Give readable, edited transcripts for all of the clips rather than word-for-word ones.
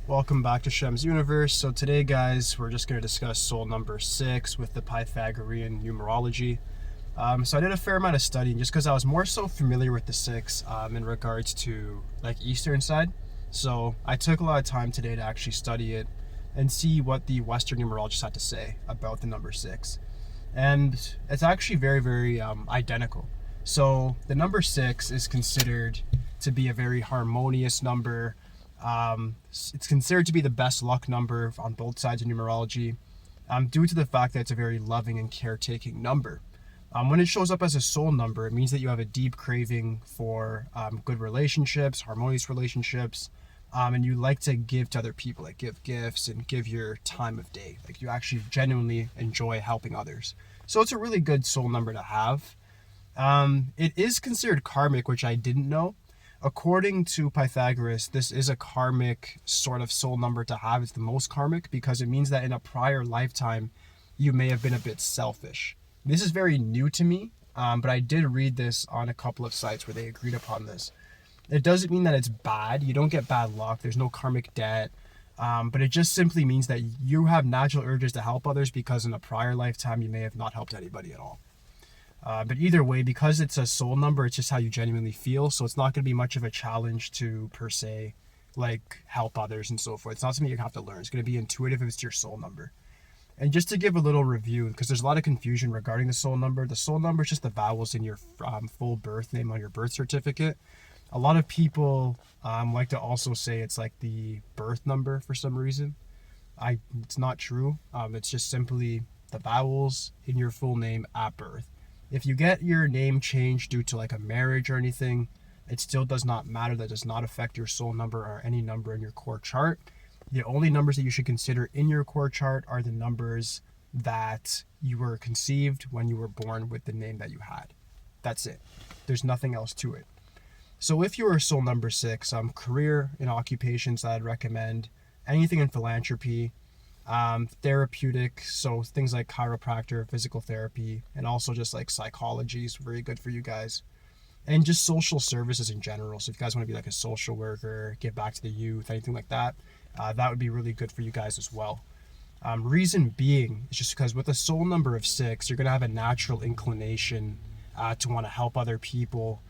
Welcome back to Shem's Universe. So today, guys, we're just going to discuss soul number 6 with the Pythagorean numerology. So I did a fair amount of studying just because I was more so familiar with the 6 in regards to like Eastern side. So I took a lot of time today to actually study it and see what the Western numerologists had to say about the number 6. And it's actually very, very identical. So the number 6 is considered to be a very harmonious number. It's considered to be the best luck number on both sides of numerology, due to the fact that it's a very loving and caretaking number. When it shows up as a soul number, it means that you have a deep craving for good relationships, harmonious relationships, and you like to give to other people, like give gifts and give your time of day. Like you actually genuinely enjoy helping others. So it's a really good soul number to have. It is considered karmic, which I didn't know. According to Pythagoras, this is a karmic sort of soul number to have. It's the most karmic because it means that in a prior lifetime, you may have been a bit selfish. This is very new to me, but I did read this on a couple of sites where they agreed upon this. It doesn't mean that it's bad. You don't get bad luck. There's no karmic debt. But it just simply means that you have natural urges to help others because in a prior lifetime, you may have not helped anybody at all. But either way, because it's a soul number, it's just how you genuinely feel. So it's not going to be much of a challenge to, per se, like help others and so forth. It's not something you have to learn. It's going to be intuitive if it's your soul number. And just to give a little review, because there's a lot of confusion regarding the soul number is just the vowels in your full birth name on your birth certificate. A lot of people like to also say it's like the birth number for some reason. It's not true. It's just simply the vowels in your full name at birth. If you get your name changed due to like a marriage or anything, it still does not matter. That does not affect your soul number or any number in your core chart. The only numbers that you should consider in your core chart are the numbers that you were conceived when you were born with the name that you had. That's it. There's nothing else to it. So if you are soul number 6, career and occupations that I'd recommend, anything in philanthropy, therapeutic, so things like chiropractor, physical therapy, and also just like psychology is very good for you guys. And just social services in general. So if you guys want to be like a social worker, give back to the youth, anything like that, that would be really good for you guys as well. Reason being is just because with a soul number of 6, you're going to have a natural inclination to want to help other people,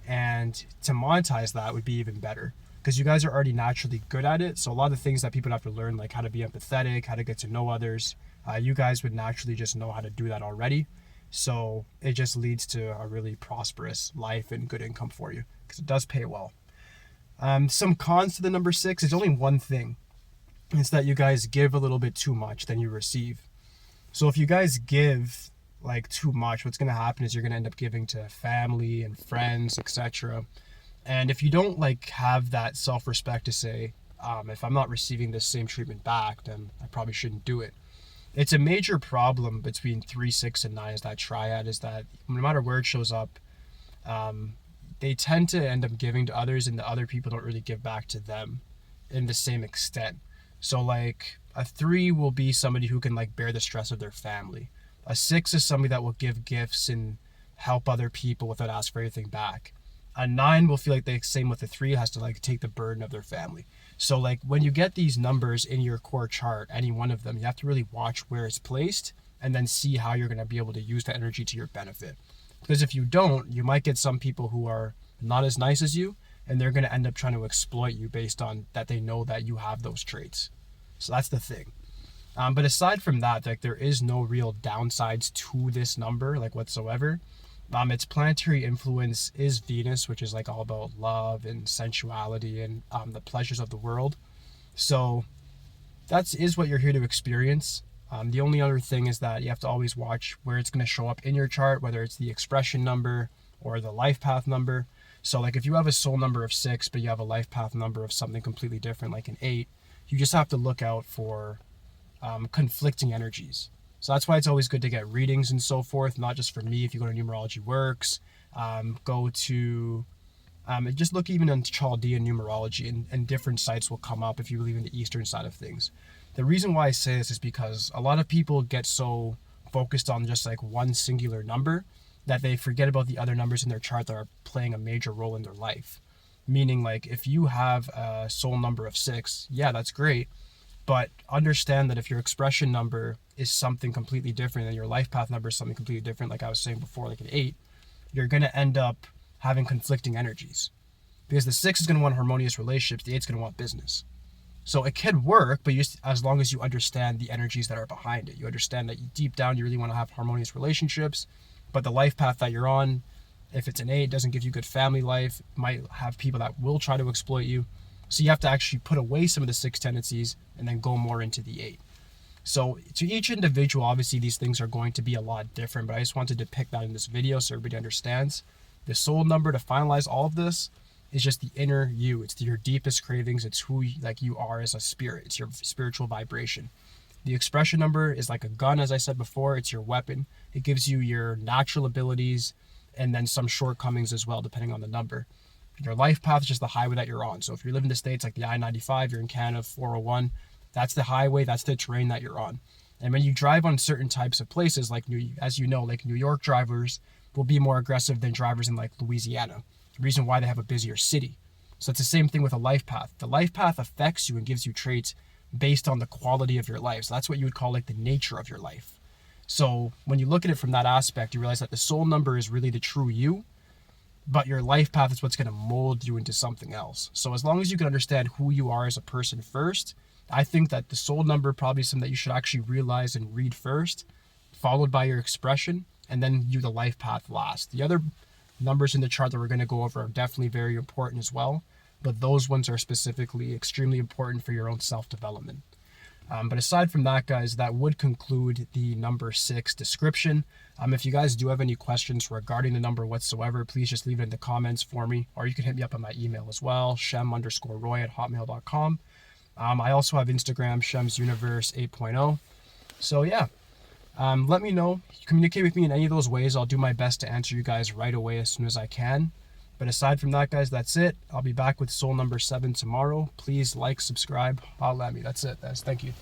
and to monetize that would be even better because you guys are already naturally good at it. So a lot of things that people have to learn, like how to be empathetic, how to get to know others, you guys would naturally just know how to do that already. So it just leads to a really prosperous life and good income for you because it does pay well. Some cons to the number 6 is only one thing. It's that you guys give a little bit too much than you receive. So if you guys give like too much, what's going to happen is you're going to end up giving to family and friends, etc. And if you don't like have that self-respect to say, if I'm not receiving this same treatment back, then I probably shouldn't do it. It's a major problem between 3, 6, and 9 is that triad, is that no matter where it shows up, they tend to end up giving to others and the other people don't really give back to them in the same extent. So like a 3 will be somebody who can like bear the stress of their family. A 6 is somebody that will give gifts and help other people without asking for anything back. A 9 will feel like the same with a 3, has to like take the burden of their family. So like when you get these numbers in your core chart, any one of them, you have to really watch where it's placed and then see how you're going to be able to use that energy to your benefit. Because if you don't, you might get some people who are not as nice as you, and they're going to end up trying to exploit you based on that they know that you have those traits. So that's the thing. But aside from that, like there is no real downsides to this number, like whatsoever. Its planetary influence is Venus, which is like all about love and sensuality and the pleasures of the world. So that is what you're here to experience. The only other thing is that you have to always watch where it's going to show up in your chart, whether it's the expression number or the life path number. So like if you have a soul number of 6, but you have a life path number of something completely different, like an 8, you just have to look out for conflicting energies. So that's why it's always good to get readings and so forth, not just for me. If you go to Numerology Works, go to just look even on Chaldean numerology, and different sites will come up if you believe in the Eastern side of things. The reason why I say this is because a lot of people get so focused on just like one singular number that they forget about the other numbers in their chart that are playing a major role in their life. Meaning, like, if you have a soul number of 6, yeah, that's great. But understand that if your expression number is something completely different and your life path number is something completely different, like I was saying before, like an 8, you're going to end up having conflicting energies. Because the 6 is going to want harmonious relationships, the 8 is going to want business. So it can work, but as long as you understand the energies that are behind it. You understand that deep down you really want to have harmonious relationships, but the life path that you're on, if it's an 8, doesn't give you good family life, might have people that will try to exploit you. So you have to actually put away some of the 6 tendencies and then go more into the 8. So to each individual, obviously these things are going to be a lot different, but I just wanted to depict that in this video so everybody understands. The soul number to finalize all of this is just the inner you. It's your deepest cravings. It's who you are as a spirit. It's your spiritual vibration. The expression number is like a gun, as I said before. It's your weapon. It gives you your natural abilities and then some shortcomings as well, depending on the number. Your life path is just the highway that you're on. So if you live in the States, like the I-95, you're in Canada, 401, that's the highway, that's the terrain that you're on. And when you drive on certain types of places, like as you know, like New York drivers will be more aggressive than drivers in like Louisiana. The reason why they have a busier city. So it's the same thing with a life path. The life path affects you and gives you traits based on the quality of your life. So that's what you would call like the nature of your life. So when you look at it from that aspect, you realize that the soul number is really the true you, but your life path is what's going to mold you into something else. So as long as you can understand who you are as a person first, I think that the soul number probably is something that you should actually realize and read first, followed by your expression, and then the life path last. The other numbers in the chart that we're going to go over are definitely very important as well, but those ones are specifically extremely important for your own self-development. But aside from that, guys, that would conclude the number 6 description. If you guys do have any questions regarding the number whatsoever, please just leave it in the comments for me, or you can hit me up on my email as well, shem_roy@hotmail.com. I also have Instagram, shemsuniverse 8.0. So yeah, let me know. Communicate with me in any of those ways. I'll do my best to answer you guys right away as soon as I can. But aside from that, guys, that's it. I'll be back with soul number 7 tomorrow. Please like, subscribe, holla at me. That's it, guys. Thank you.